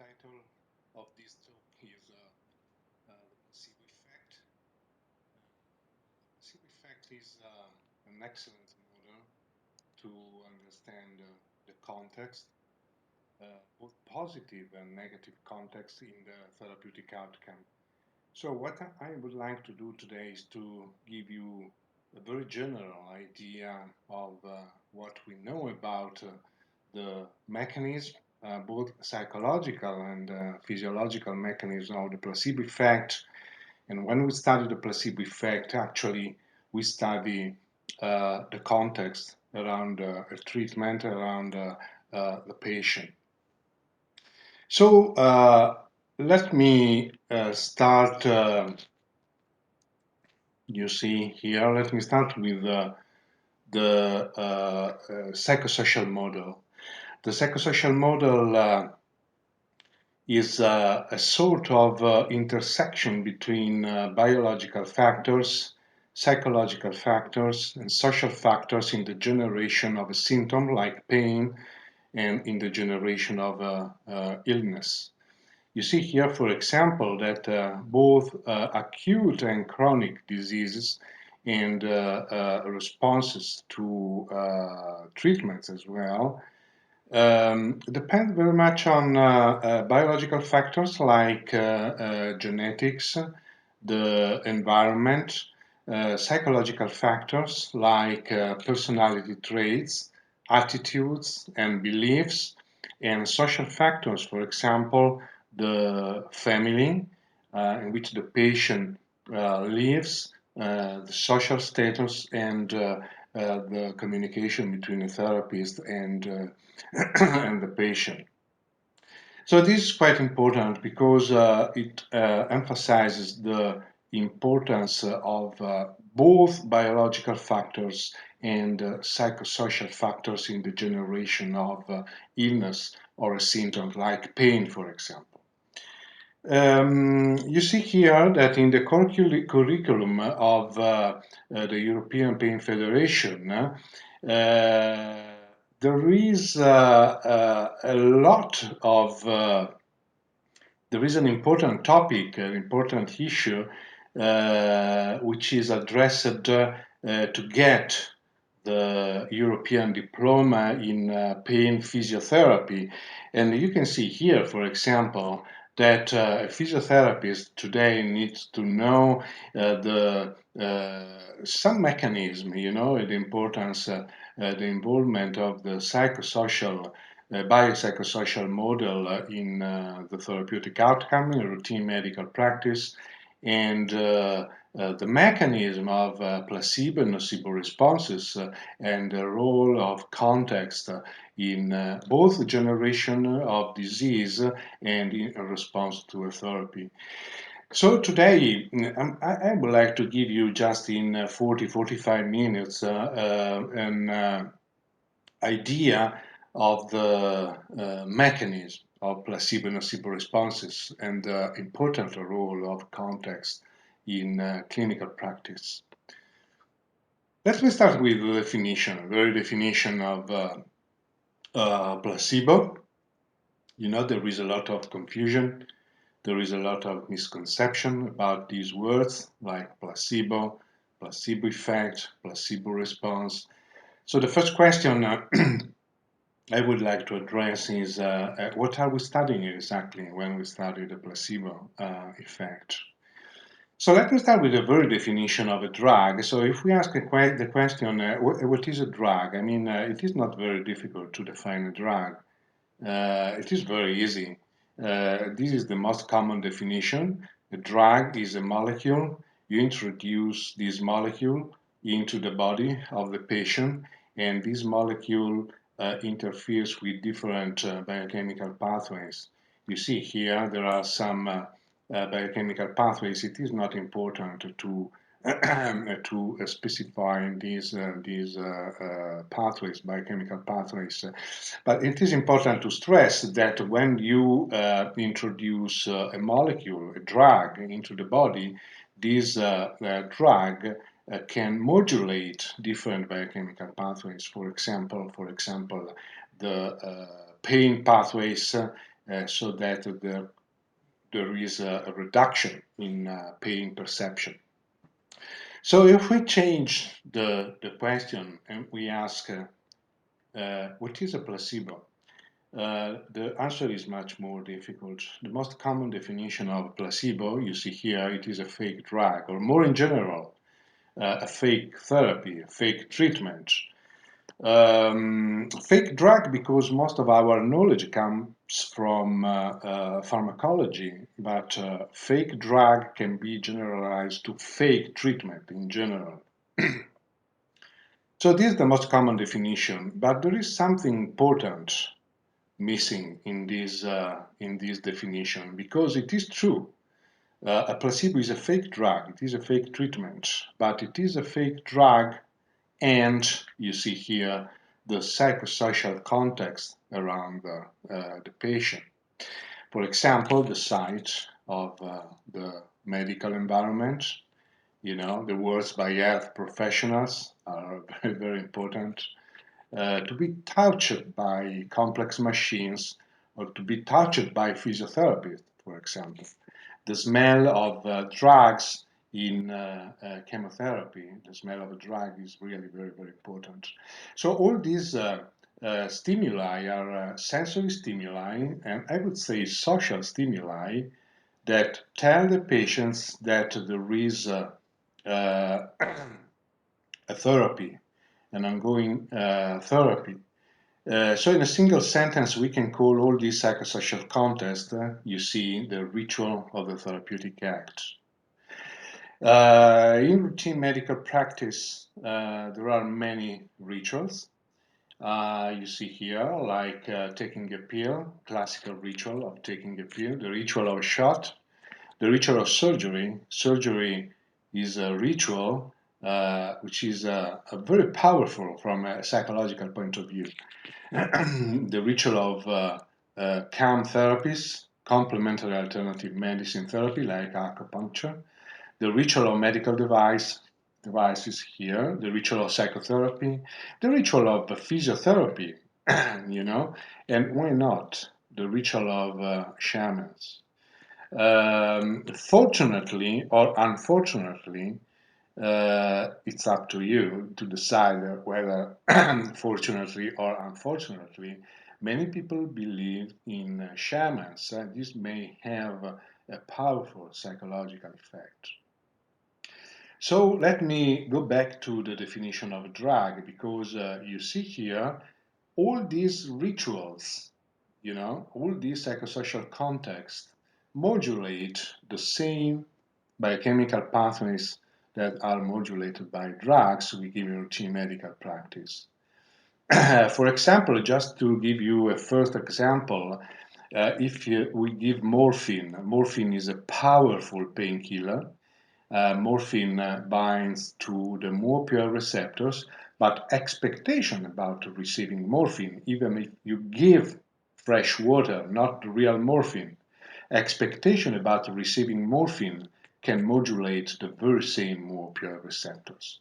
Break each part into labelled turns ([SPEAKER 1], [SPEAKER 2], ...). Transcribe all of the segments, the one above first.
[SPEAKER 1] title of this talk is the placebo effect. The placebo effect is an excellent model to understand the context, both positive and negative context in the therapeutic outcome. So what I would like to do today is to give you a very general idea of what we know about the mechanism, both psychological and physiological mechanism of the placebo effect. And when we study the placebo effect, actually we study the context around a treatment, around the patient. So let me start. You see here, let me start with the psychosocial model. The psychosocial model is a sort of intersection between biological factors, psychological factors, and social factors in the generation of a symptom like pain and in the generation of illness. You see here, for example, that both acute and chronic diseases and responses to treatments as well depend very much on biological factors like genetics, the environment, psychological factors like personality traits, attitudes, and beliefs, and social factors, for example, the family in which the patient lives, the social status, and the communication between the therapist and and the patient. So this is quite important because it emphasizes the importance of both biological factors and psychosocial factors in the generation of illness or a symptom like pain, for example. You see here that in the curriculum of the European Pain Federation, there is a lot of there is an important topic, an important issue, which is addressed to get the European diploma in pain physiotherapy. And you can see here, for example, that a physiotherapist today needs to know the some mechanism, the importance, the involvement of the psychosocial biopsychosocial model in the therapeutic outcome in routine medical practice, and the mechanism of placebo and nocebo responses and the role of context in both the generation of disease and in response to a therapy. So today, I would like to give you just in 40-45 minutes an idea of the mechanism of placebo nocebo responses and the important role of context in clinical practice. Let me start with the definition, the very definition of placebo. There is a lot of confusion. There is a lot of misconception about these words like placebo, placebo effect, placebo response. So the first question I would like to address is what are we studying exactly when we study the placebo effect? So let me start with the very definition of a drug. So if we ask the question, what is a drug? I mean, it is not very difficult to define a drug. It is very easy. This is the most common definition. A drug is a molecule. You introduce this molecule into the body of the patient, and this molecule interferes with different biochemical pathways. You see here there are some biochemical pathways. It is not important to to specify these pathways, biochemical pathways. But it is important to stress that when you introduce a molecule, a drug, into the body, this drug can modulate different biochemical pathways. For example, the pain pathways so that there is a reduction in pain perception. So if we change the question and we ask, what is a placebo? The answer is much more difficult. The most common definition of placebo, you see here, it is a fake drug, or more in general, a fake therapy, a fake treatment. Fake drug because most of our knowledge comes from pharmacology, but fake drug can be generalized to fake treatment in general. So this is the most common definition, but there is something important missing in this definition, because it is true. A placebo is a fake drug, it is a fake treatment, but it is a fake drug, and you see here the psychosocial context around the patient. For example, the site of the medical environment, the words by health professionals are very, very important. To be touched by complex machines, or to be touched by physiotherapists, for example. The smell of drugs in chemotherapy, the smell of a drug is really very, very important. So all these stimuli are sensory stimuli, and I would say social stimuli, that tell the patients that there is uh, a therapy, an ongoing therapy. So in a single sentence, we can call all these psychosocial context, you see, the ritual of the therapeutic act. In routine medical practice, there are many rituals. You see here, like taking a pill, classical ritual of taking a pill, the ritual of a shot, the ritual of surgery. Surgery is a ritual which is very powerful from a psychological point of view. The ritual of calm therapies, complementary alternative medicine therapy like acupuncture, the ritual of medical devices here, the ritual of psychotherapy, the ritual of physiotherapy, and why not the ritual of shamans. Fortunately or unfortunately, it's up to you to decide whether, fortunately or unfortunately, many people believe in shamans. This may have a powerful psychological effect. So let me go back to the definition of drug, because you see here all these rituals, all these psychosocial contexts modulate the same biochemical pathways that are modulated by drugs we give in routine medical practice. For example, just to give you a first example, if we give morphine, morphine is a powerful painkiller. Morphine binds to the morphine receptors, but expectation about receiving morphine, even if you give fresh water, not real morphine, expectation about receiving morphine can modulate the very same morphine receptors.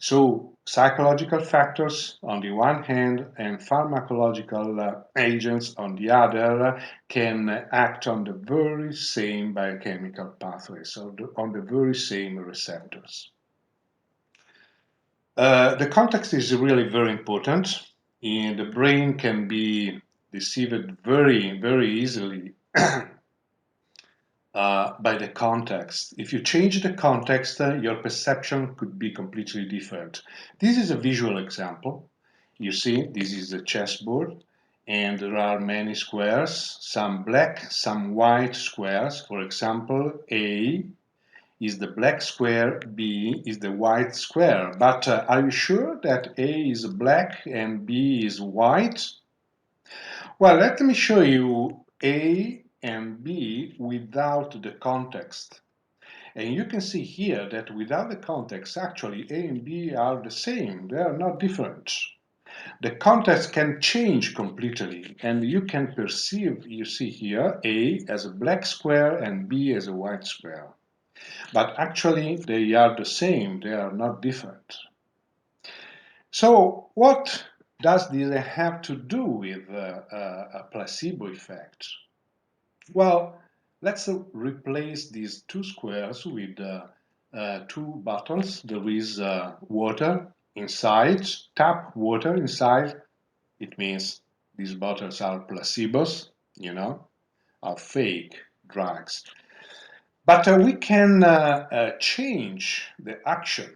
[SPEAKER 1] So psychological factors on the one hand and pharmacological agents on the other can act on the very same biochemical pathways, so on the very same receptors. The context is really very important. The brain can be deceived very, very easily by the context. If you change the context, your perception could be completely different. This is a visual example. You see, this is a chessboard, and there are many squares, some black, some white squares. For example, A is the black square, B is the white square. But are you sure that A is black and B is white? Well, let me show you A and B without the context. And you can see here that without the context, actually A and B are the same. They are not different. The context can change completely, and you can perceive, you see here, A as a black square and B as a white square. But actually, they are the same. They are not different. So what does this have to do with a placebo effect? Well, let's replace these two squares with two bottles. There is water inside, tap water inside. It means these bottles are placebos, are fake drugs. But we can change the action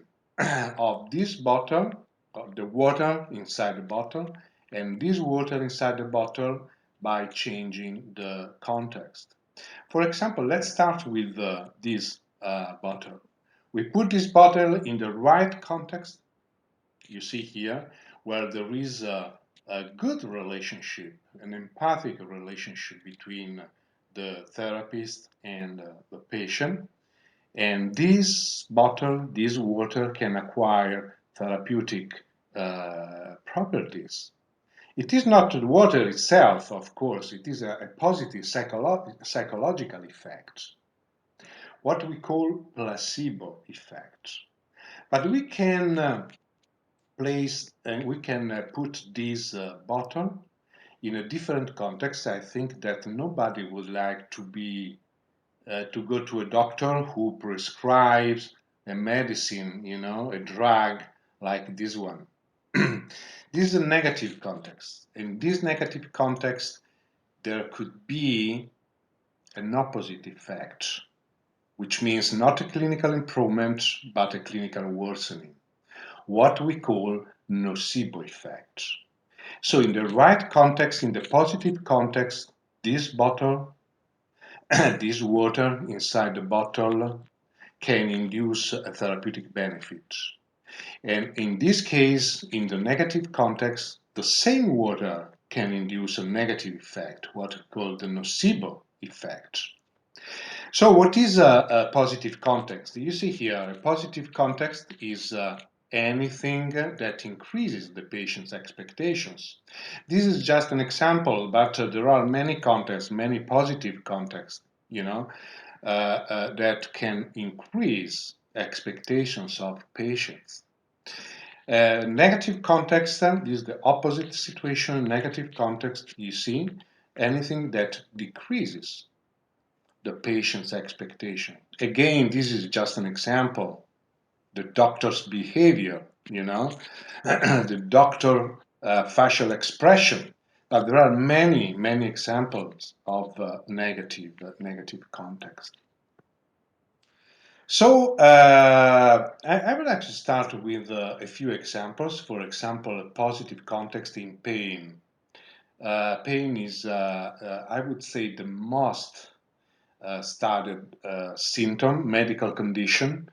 [SPEAKER 1] of this bottle, of the water inside the bottle, and this water inside the bottle by changing the context. For example, let's start with this bottle. We put this bottle in the right context, you see here, where there is a good relationship, an empathic relationship between the therapist and the patient. And this bottle, this water can acquire therapeutic properties. It is not the water itself, of course, it is a positive psychological effect, what we call placebo effect. But we can place and we can put this bottle in a different context. I think that nobody would like to go to a doctor who prescribes a medicine, a drug like this one. This is a negative context. In this negative context, there could be an opposite effect, which means not a clinical improvement, but a clinical worsening, what we call nocebo effect. So in the right context, in the positive context, this bottle, this water inside the bottle can induce a therapeutic benefit. And in this case, in the negative context, the same water can induce a negative effect, what we call the nocebo effect. So what is a positive context? You see here, a positive context is anything that increases the patient's expectations. This is just an example, but there are many contexts, many positive contexts, that can increase expectations of patients. Negative context, this is the opposite situation. Negative context, you see, anything that decreases the patient's expectation. Again, this is just an example. The doctor's behavior, the doctor facial expression. But there are many, many examples of negative context. So I would like to start with a few examples. For example, a positive context in pain. Pain is, I would say, the most studied symptom, medical condition,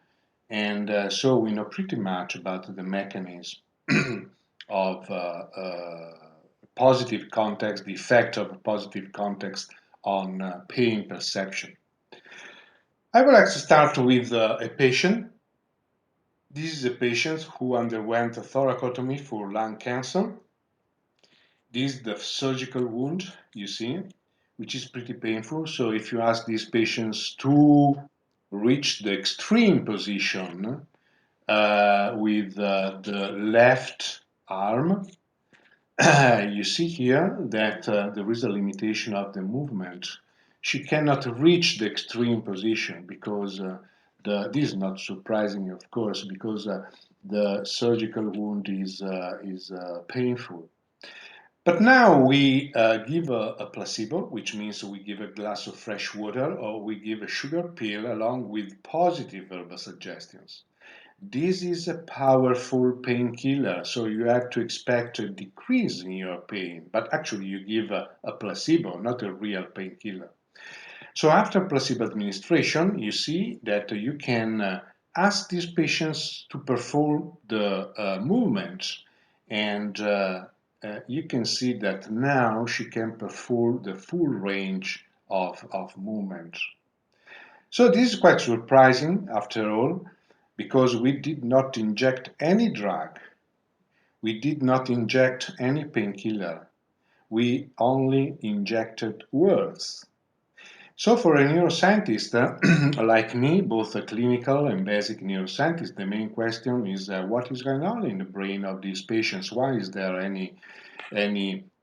[SPEAKER 1] and so we know pretty much about the mechanism of positive context, the effect of a positive context on pain perception. I would like to start with a patient. This is a patient who underwent a thoracotomy for lung cancer. This is the surgical wound, you see, which is pretty painful. So if you ask these patients to reach the extreme position with the left arm, you see here that there is a limitation of the movement. She cannot reach the extreme position because this is not surprising, of course, because the surgical wound is painful. But now we give a placebo, which means we give a glass of fresh water or we give a sugar pill along with positive verbal suggestions. This is a powerful painkiller, so you have to expect a decrease in your pain, but actually you give a placebo, not a real painkiller. So after placebo administration, you see that you can ask these patients to perform the movements, and you can see that now she can perform the full range of movement. So this is quite surprising after all, because we did not inject any drug, we did not inject any painkiller, we only injected words. So for a neuroscientist like me, both a clinical and basic neuroscientist, the main question is what is going on in the brain of these patients? Why is there any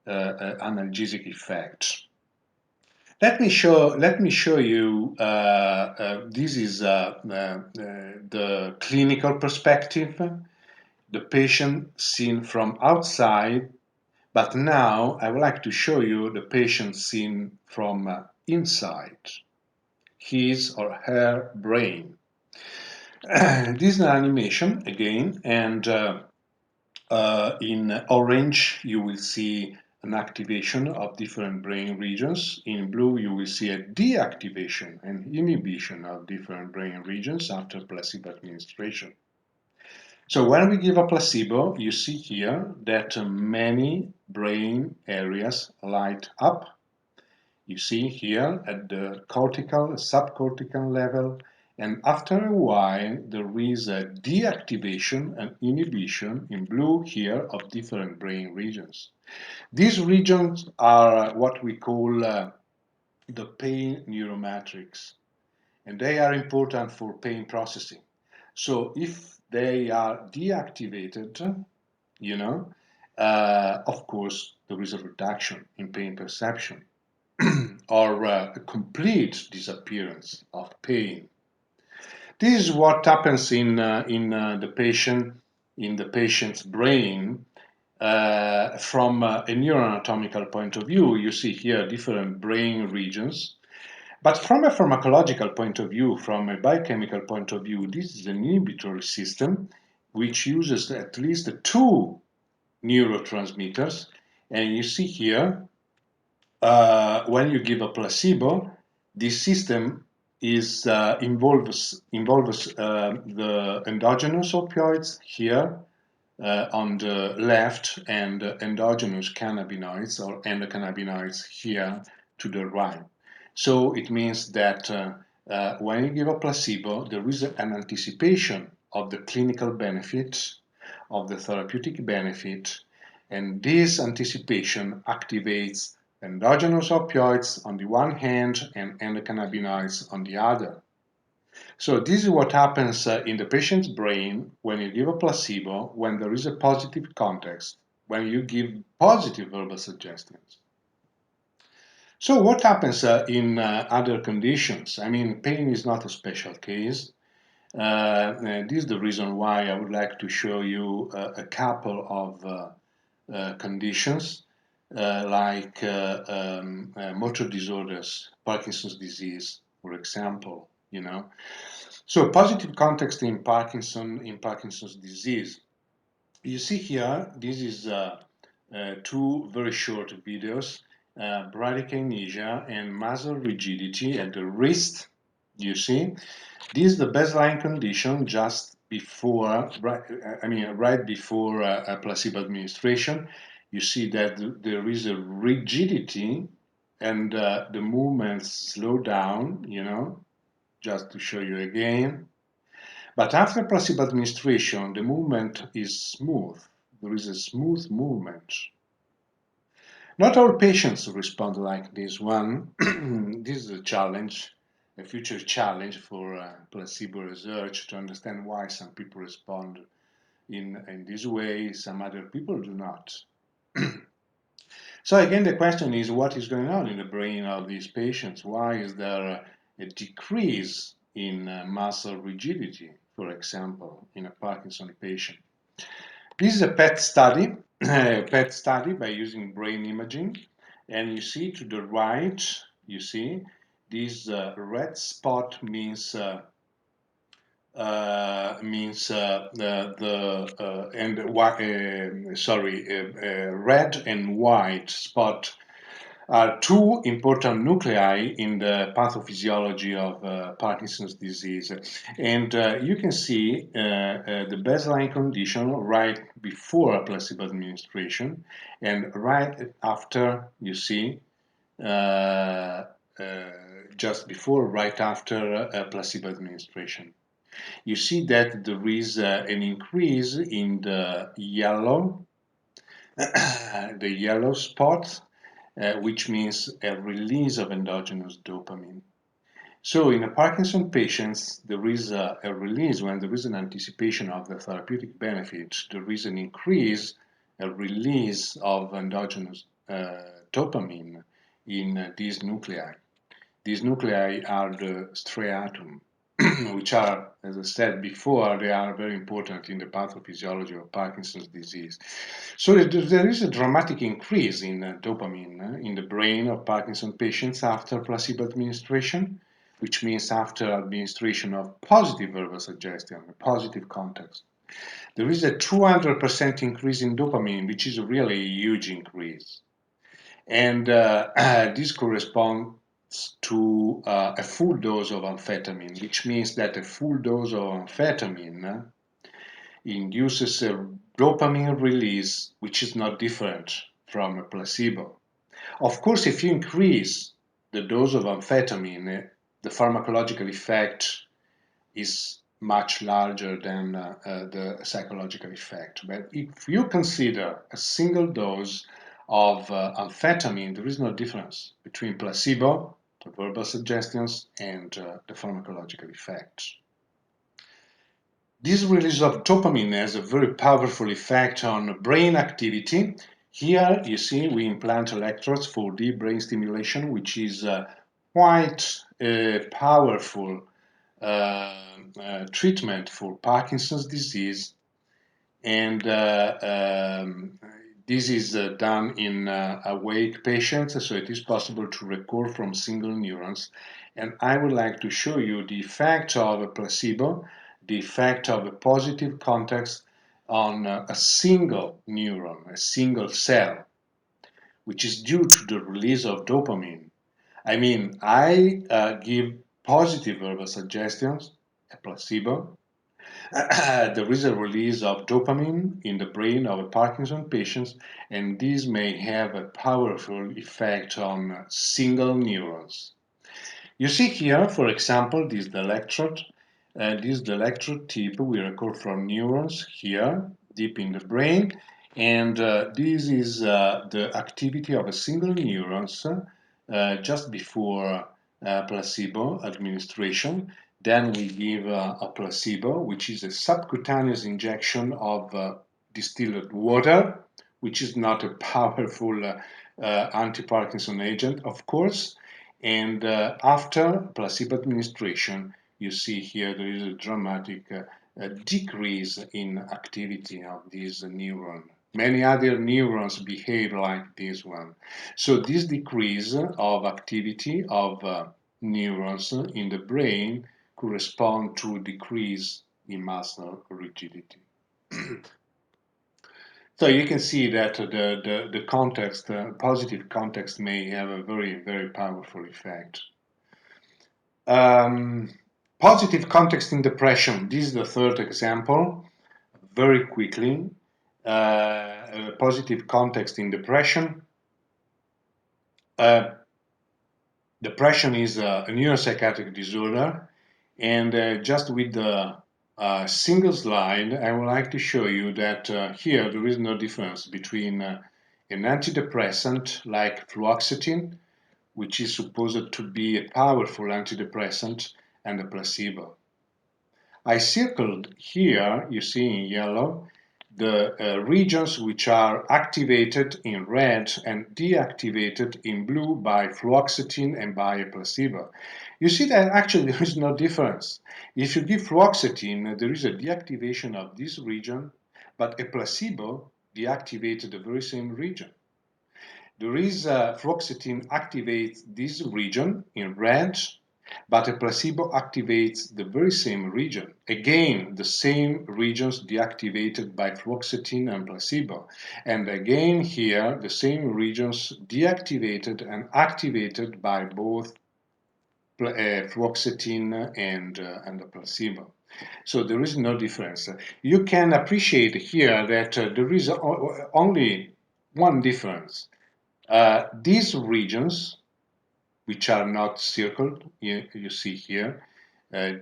[SPEAKER 1] analgesic effect? Let me show you. This is the clinical perspective, the patient seen from outside. But now I would like to show you the patient seen from inside his or her brain. This is an animation again, and in orange you will see an activation of different brain regions. In blue you will see a deactivation and inhibition of different brain regions after placebo administration. So when we give a placebo, you see here that many brain areas light up. You see here at the cortical, subcortical level, and after a while there is a deactivation and inhibition in blue here of different brain regions. These regions are what we call the pain neuromatrix, and they are important for pain processing. So if they are deactivated, you know, of course there is a reduction in pain perception or a complete disappearance of pain. This is what happens in the patient's brain from a neuroanatomical point of view. You see here different brain regions, but from a pharmacological point of view, from a biochemical point of view, this is an inhibitory system which uses at least two neurotransmitters. And you see here, when you give a placebo, this system involves the endogenous opioids here on the left and endogenous cannabinoids or endocannabinoids here to the right. So it means that when you give a placebo, there is an anticipation of the clinical benefit, of the therapeutic benefit, and this anticipation activates endogenous opioids on the one hand and endocannabinoids on the other. So this is what happens in the patient's brain when you give a placebo, when there is a positive context, when you give positive verbal suggestions. So what happens in other conditions? I mean, pain is not a special case. This is the reason why I would like to show you a couple of conditions like motor disorders, Parkinson's disease, for example. So positive context in Parkinson's disease. You see here, this is two very short videos, bradykinesia and muscle rigidity at the wrist. You see, this is the baseline condition just before, right before a placebo administration. You see that there is a rigidity and the movements slow down, just to show you again. But after placebo administration, the movement is smooth. There is a smooth movement. Not all patients respond like this one. This is a challenge, a future challenge for placebo research to understand why some people respond in this way, some other people do not. So again, the question is what is going on in the brain of these patients? Why is there a decrease in muscle rigidity, for example, in a Parkinson patient? This is a PET study, PET study by using brain imaging. And you see to the right, you see this red spot means red and white spot are two important nuclei in the pathophysiology of Parkinson's disease. And you can see the baseline condition right before placebo administration and right after, you see, uh, uh, just before, right after placebo administration. You see that there is an increase in the yellow, the yellow spot, which means a release of endogenous dopamine. So in a Parkinson patients, there is a release when there is an anticipation of the therapeutic benefit. There is an increase, a release of endogenous dopamine in these nuclei. These nuclei are the striatum, which are, as I said before, they are very important in the pathophysiology of Parkinson's disease. So there is a dramatic increase in dopamine in the brain of Parkinson patients after placebo administration, which means after administration of positive verbal suggestion, a positive context. There is a 200% increase in dopamine, which is really a huge increase. And this corresponds to a full dose of amphetamine, which means that a full dose of amphetamine induces a dopamine release, which is not different from a placebo. Of course, if you increase the dose of amphetamine, the pharmacological effect is much larger than the psychological effect. But if you consider a single dose of amphetamine, there is no difference between placebo, the verbal suggestions, and the pharmacological effect. This release of dopamine has a very powerful effect on brain activity. Here you see we implant electrodes for deep brain stimulation, which is quite powerful treatment for Parkinson's disease, and this is done in awake patients, so it is possible to record from single neurons. And I would like to show you the effect of a placebo, the effect of a positive context on a single neuron, a single cell, which is due to the release of dopamine. I mean, I give positive verbal suggestions, a placebo. There is a release of dopamine in the brain of a Parkinson patient, and this may have a powerful effect on single neurons. You see here, for example, this is the electrode. This is the electrode tip we record from neurons here, deep in the brain. And this is the activity of a single neurons just before placebo administration. Then we give a placebo, which is a subcutaneous injection of distilled water, which is not a powerful anti-Parkinson agent, of course. And after placebo administration, you see here there is a dramatic decrease in activity of this neuron. Many other neurons behave like this one. So this decrease of activity of neurons in the brain correspond to decrease in muscle rigidity. So you can see that the context, positive context may have a very, very powerful effect. Um, Positive context in depression. This is the third example. Very quickly, positive context in depression. Uh, Depression is a neuropsychiatric disorder, and just with the single slide, I would like to show you that here there is no difference between an antidepressant like fluoxetine, which is supposed to be a powerful antidepressant, and a placebo. I circled here, you see in yellow, the regions which are activated in red and deactivated in blue by fluoxetine and by a placebo. You see that actually there is no difference. If you give fluoxetine, there is a deactivation of this region, but a placebo deactivates the very same region. There is fluoxetine activates this region in red, but a placebo activates the very same region. Again, the same regions deactivated by fluoxetine and placebo. And again here, the same regions deactivated and activated by both fluoxetine and the placebo. So there is no difference. You can appreciate here that there is only one difference. These regions, which are not circled, you see here,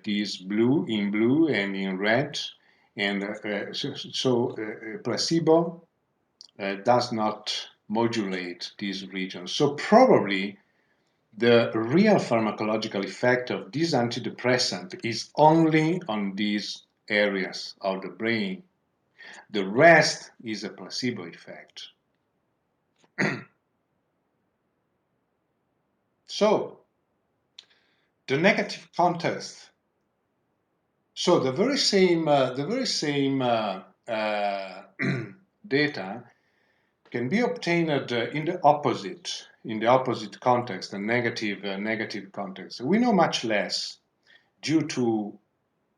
[SPEAKER 1] these blue in blue and in red, and so placebo does not modulate these regions. So probably the real pharmacological effect of this antidepressant is only on these areas of the brain. The rest is a placebo effect. So, the negative context. So the very same data can be obtained in the opposite context, a negative context. We know much less due to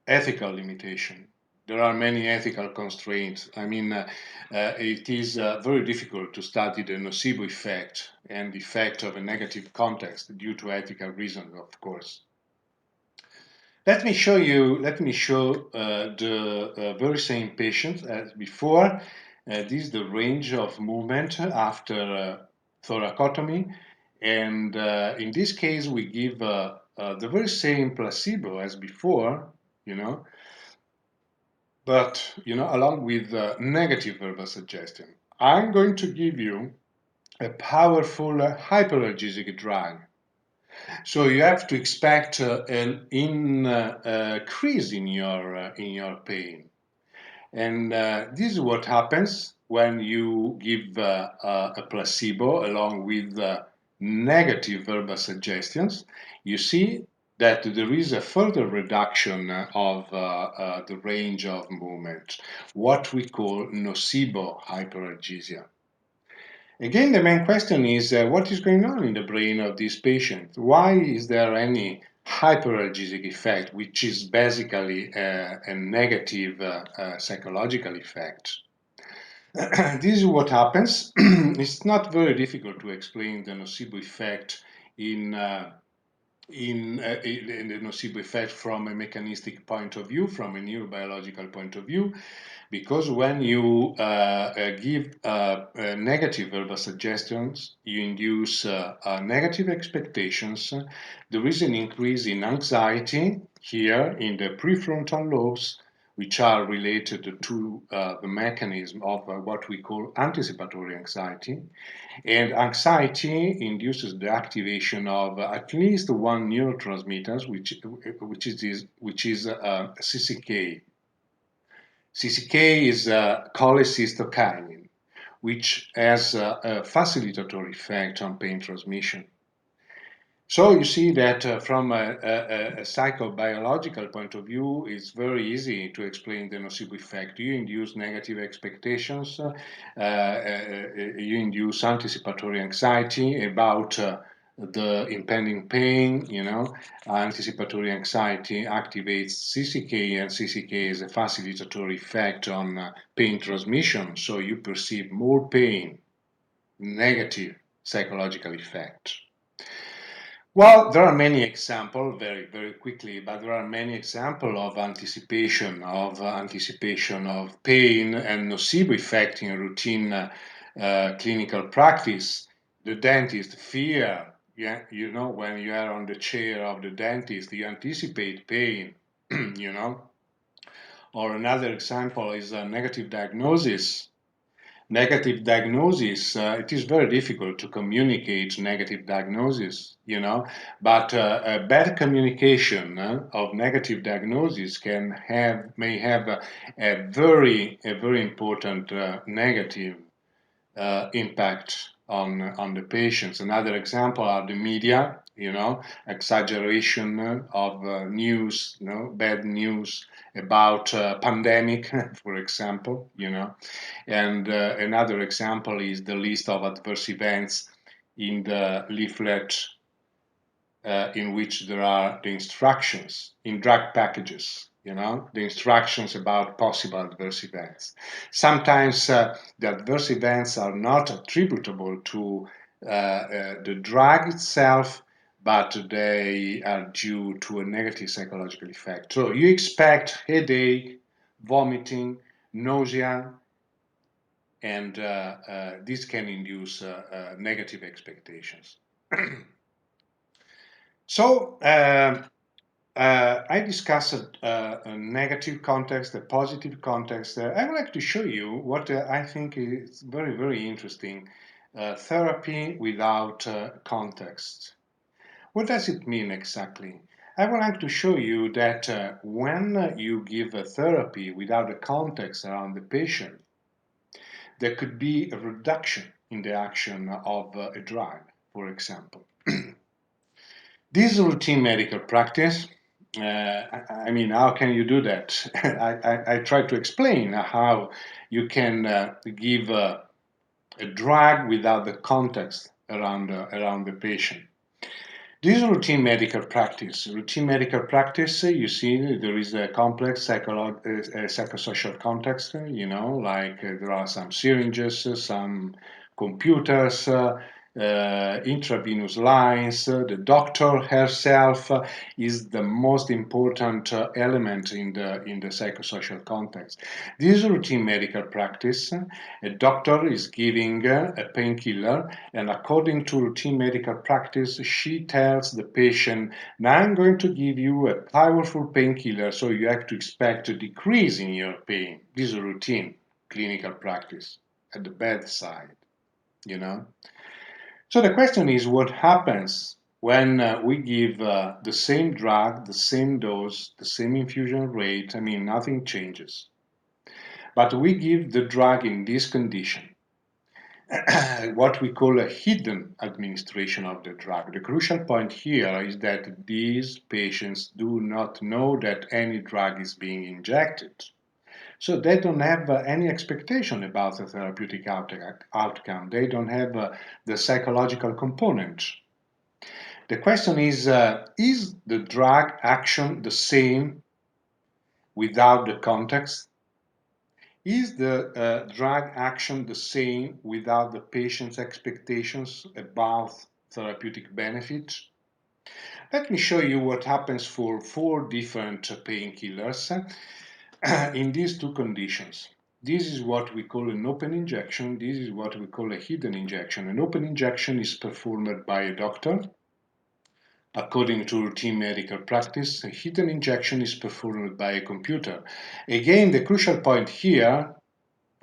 [SPEAKER 1] ethical limitation. There are many ethical constraints. I mean, it is very difficult to study the nocebo effect and the effect of a negative context due to ethical reasons, of course. Let me show the very same patient as before. This is the range of movement after thoracotomy. And in this case, we give the very same placebo as before, you know, but, along with negative verbal suggestion. I'm going to give you a powerful hyperalgesic drug. So you have to expect an increase in your pain, and this is what happens when you give a placebo along with negative verbal suggestions. You see that there is a further reduction of the range of movement, what we call nocebo hyperalgesia. Again, the main question is what is going on in the brain of this patient? Why is there any hyperalgesic effect, which is basically a negative psychological effect? This is what happens. It's not very difficult to explain the nocebo effect in the nocebo effect from a mechanistic point of view, from a neurobiological point of view, because when you give negative verbal suggestions, you induce negative expectations. There is an increase in anxiety here in the prefrontal lobes, which are related to the mechanism of what we call anticipatory anxiety. And anxiety induces the activation of at least one neurotransmitter, which is CCK. CCK is cholecystokinin, which has a facilitatory effect on pain transmission. So you see that from a psychobiological point of view, it's very easy to explain the nocebo effect. You induce negative expectations, you induce anticipatory anxiety about the impending pain, anticipatory anxiety activates CCK, and CCK is a facilitatory effect on pain transmission, so you perceive more pain, negative psychological effect. Well, there are many examples, very, very quickly, but there are many examples of anticipation of pain and nocebo effect in routine clinical practice. The dentist fear, yeah, when you are on the chair of the dentist, you anticipate pain, you know. Or another example is a negative diagnosis. Negative diagnosis, it is very difficult to communicate negative diagnosis, but a bad communication of negative diagnosis may have a very important negative impact on the patients. Another example are the media, exaggeration of news, bad news about pandemic, for example, and another example is the list of adverse events in the leaflet in which there are the instructions in drug packages, the instructions about possible adverse events. Sometimes the adverse events are not attributable to the drug itself, but they are due to a negative psychological effect. So you expect headache, vomiting, nausea, and this can induce negative expectations. So I discussed a negative context, a positive context. I would like to show you what I think is very, very interesting, therapy without context. What does it mean exactly? I would like to show you that when you give a therapy without a context around the patient, there could be a reduction in the action of a drug, for example. This is routine medical practice. I mean, how can you do that? I try to explain how you can give a drug without the context around the patient. This is routine medical practice. Routine medical practice, you see, there is a complex psychosocial context, like there are some syringes, some computers, intravenous lines. The doctor herself is the most important element in the psychosocial context. This is routine medical practice. A doctor is giving a painkiller, and according to routine medical practice, she tells the patient, now I'm going to give you a powerful painkiller, so you have to expect a decrease in your pain. This is a routine clinical practice at the bedside, you know. So the question is, what happens when we give the same drug, the same dose, the same infusion rate? I mean, nothing changes. But we give the drug in this condition, what we call a hidden administration of the drug. The crucial point here is that these patients do not know that any drug is being injected. So they don't have any expectation about the therapeutic outcome. They don't have the psychological component. The question is the drug action the same without the context? Is the drug action the same without the patient's expectations about therapeutic benefit? Let me show you what happens for 4 different painkillers in these 2 conditions. This is what we call an open injection. This is what we call a hidden injection. An open injection is performed by a doctor. According to routine medical practice, a hidden injection is performed by a computer. Again, the crucial point here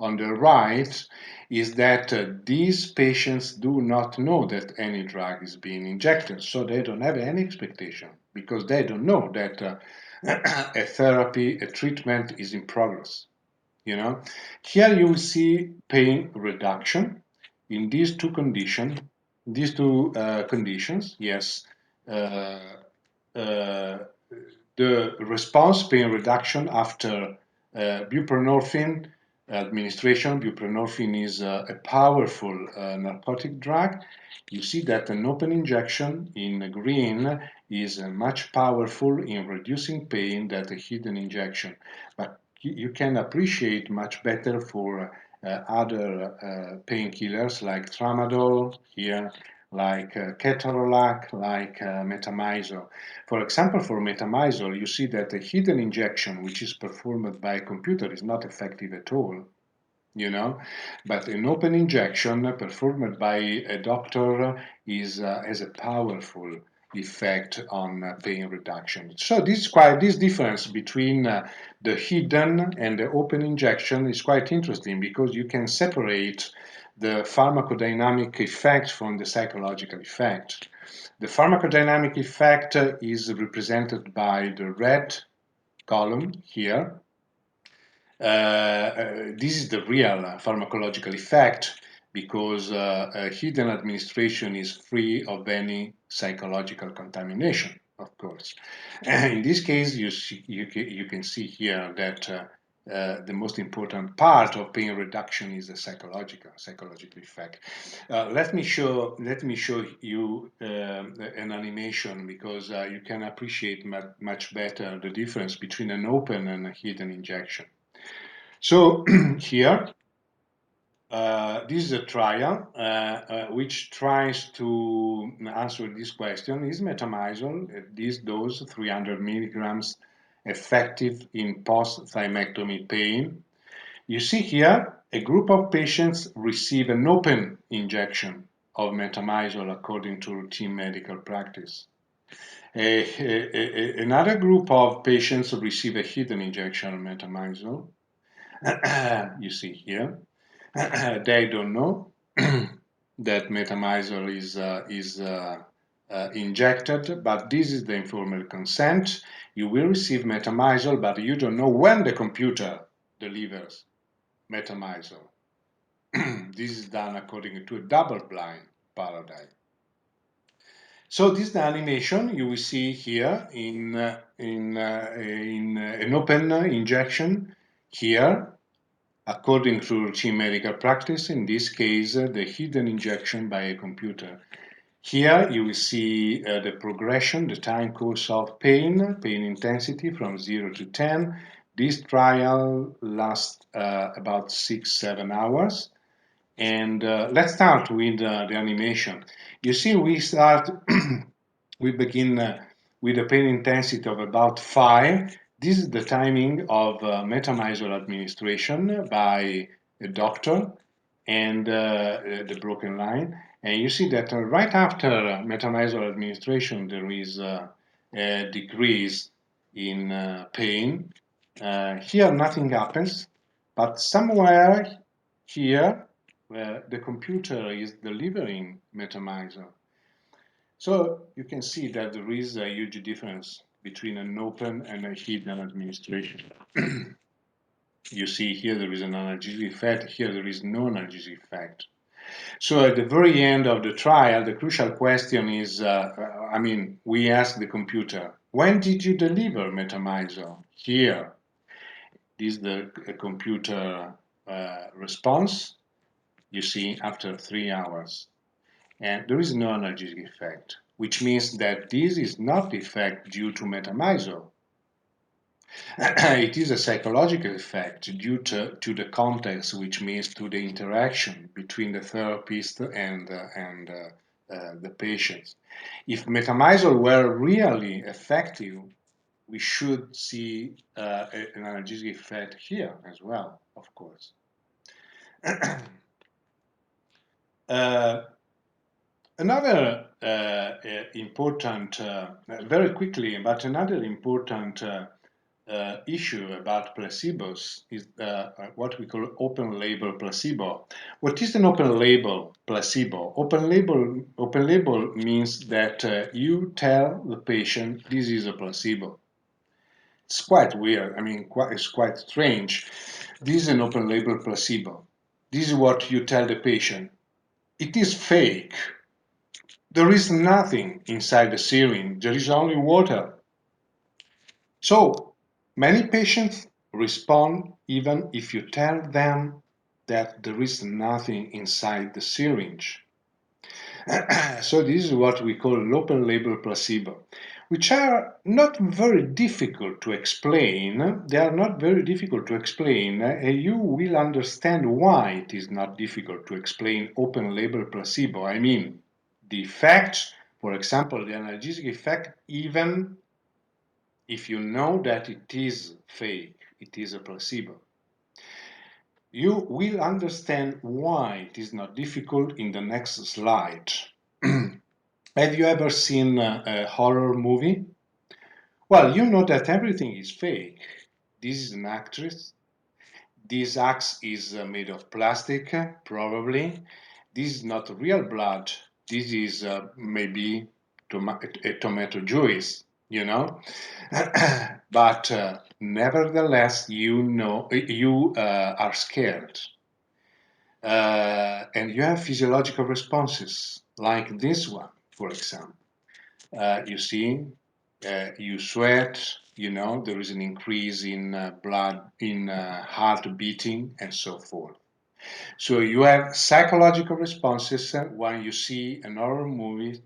[SPEAKER 1] on the right is that these patients do not know that any drug is being injected, so they don't have any expectation because they don't know that a therapy, a treatment is in progress. Here you will see pain reduction in these two conditions. Yes, uh, uh, the response pain reduction after buprenorphine administration. Buprenorphine is a powerful narcotic drug. You see that an open injection in green is much powerful in reducing pain than a hidden injection. But you can appreciate much better for other painkillers like tramadol here, like ketorolac, like metamizole. For example, for metamizole, you see that a hidden injection, which is performed by a computer, is not effective at all, but an open injection performed by a doctor has a powerful effect on pain reduction. So this difference between the hidden and the open injection is quite interesting because you can separate the pharmacodynamic effect from the psychological effect. The pharmacodynamic effect is represented by the red column here. This is the real pharmacological effect because hidden administration is free of any psychological contamination, of course. In this case, you can see here that the most important part of pain reduction is the psychological effect. Let me show you an animation because you can appreciate much better the difference between an open and a hidden injection. So here, this is a trial which tries to answer this question: is metamizole at this dose, 300 milligrams, effective in post-thymectomy pain? You see here, a group of patients receive an open injection of metamizole according to routine medical practice. Another group of patients receive a hidden injection of metamizole. You see here. They don't know that metamizole is injected, but this is the informed consent. You will receive metamizole, but you don't know when the computer delivers metamizole. This is done according to a double-blind paradigm. So this is the animation you will see here in an open injection here, according to routine medical practice, in this case, the hidden injection by a computer. Here you will see the progression, the time course of pain intensity from 0 to 10. This trial lasts about 6-7 hours. And let's start with the animation. You see, we begin with a pain intensity of about 5. This is the timing of metamizole administration by a doctor and the broken line. And you see that right after metamizole administration, there is a decrease in pain. Here, nothing happens, but somewhere here, the computer is delivering metamizole. So you can see that there is a huge difference between an open and a hidden administration. You see here there is an analgesic effect, here there is no analgesic effect. So at the very end of the trial, the crucial question is, we ask the computer, when did you deliver metamizole? Here, this is the computer response, you see, after 3 hours. And there is no analgesic effect, which means that this is not the effect due to metamizole. It is a psychological effect due to the context, which means to the interaction between the therapist and the patient. If metamizole were really effective, we should see an analgesic effect here as well, of course. Another important, very quickly, but another important issue about placebos is what we call open label placebo. What is an open label placebo? Open label means that you tell the patient this is a placebo. It's quite weird. It's quite strange. This is an open label placebo. This is what you tell the patient. It is fake. There is nothing inside the syringe. There is only water. So many patients respond even if you tell them that there is nothing inside the syringe. So this is what we call open label placebo, which are not very difficult to explain. They are not very difficult to explain, and you will understand why it is not difficult to explain open label placebo. I mean, the effect, for example, the analgesic effect, even if you know that it is fake, it is a placebo. You will understand why it is not difficult in the next slide. Have you ever seen a horror movie? Well, you know that everything is fake. This is an actress. This axe is made of plastic, probably. This is not real blood. This is maybe a tomato juice, you know. But nevertheless, you are scared. And you have physiological responses, like this one, for example. You see, you sweat, there is an increase in blood, in heart beating, and so forth. So you have psychological responses when you see an horror movie.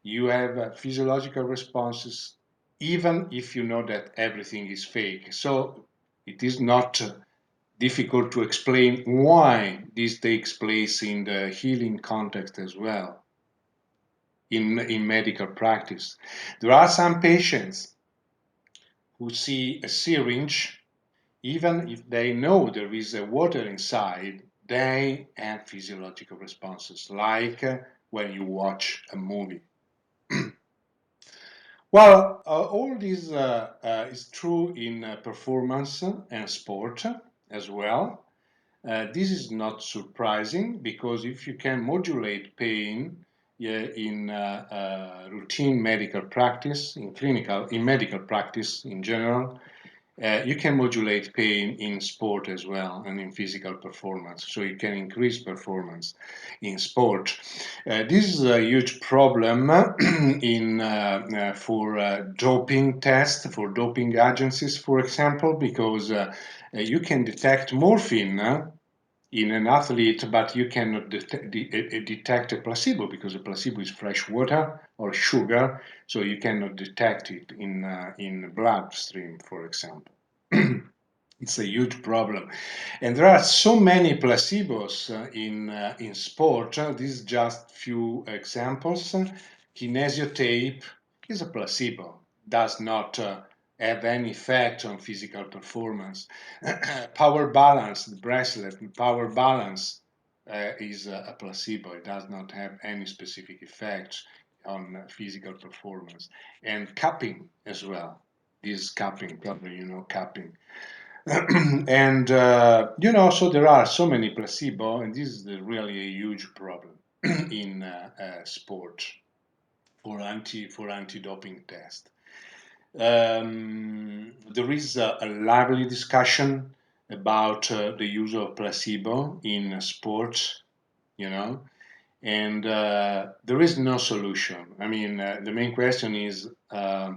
[SPEAKER 1] You have physiological responses, even if you know that everything is fake. So it is not difficult to explain why this takes place in the healing context as well, in medical practice. There are some patients who see a syringe, even if they know there is a water inside, they have physiological responses, like when you watch a movie. Well, all this is true in performance and sport as well. This is not surprising because if you can modulate pain, in routine medical practice, in medical practice in general. You can modulate pain in sport as well and in physical performance, so you can increase performance in sport. This is a huge problem for doping tests, for doping agencies, for example, because you can detect morphine in an athlete, but you cannot detect a placebo because a placebo is fresh water or sugar, so you cannot detect it in bloodstream, for example. It's a huge problem, and there are so many placebos in sport. These are just few examples. Kinesio tape is a placebo, does not have any effect on physical performance. Power balance, the bracelet, power balance is a placebo. It does not have any specific effects on physical performance. And cupping as well. This cupping, probably you know cupping. And so there are so many placebo, and this is really a huge problem in sport for anti-doping test. There is a lively discussion about the use of placebo in sports, you know, and there is no solution. I mean, the main question is a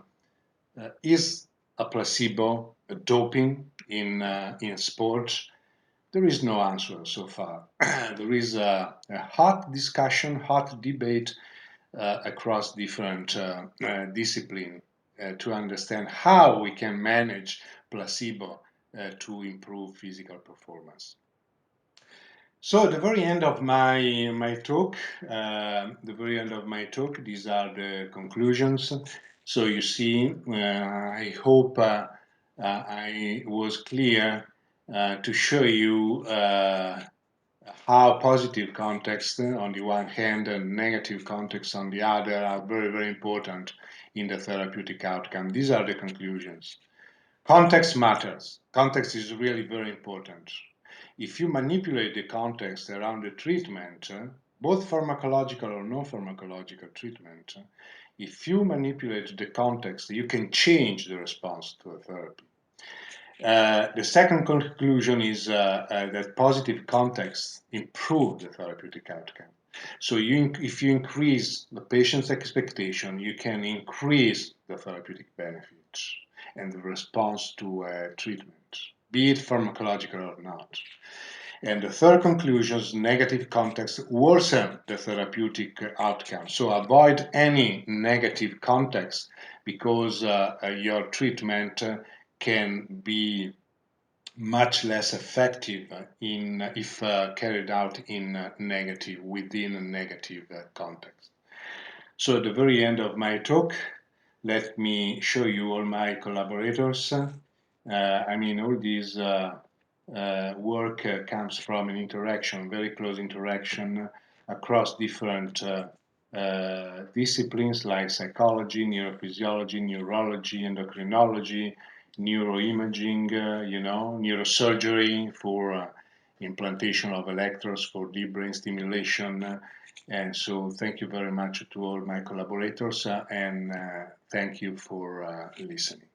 [SPEAKER 1] placebo a doping in sports? There is no answer so far. There is a hot discussion, hot debate across different disciplines to understand how we can manage placebo to improve physical performance. So the very end of my talk, these are the conclusions. So you see, I hope I was clear to show you how positive context on the one hand and negative context on the other are very, very important in the therapeutic outcome. These are the conclusions. Context matters. Context is really very important. If you manipulate the context around the treatment, both pharmacological or non-pharmacological treatment, if you manipulate the context, you can change the response to a therapy. The second conclusion is that positive context improve the therapeutic outcome. So if you increase the patient's expectation, you can increase the therapeutic benefits and the response to treatment, be it pharmacological or not. And the third conclusion is negative context worsen the therapeutic outcome. So avoid any negative context because your treatment can be much less effective if carried out in within a negative context. So at the very end of my talk, let me show you all my collaborators. All this work comes from an interaction, very close interaction across different disciplines like psychology, neurophysiology, neurology, endocrinology, neuroimaging, neurosurgery for implantation of electrodes for deep brain stimulation. And so thank you very much to all my collaborators and thank you for listening.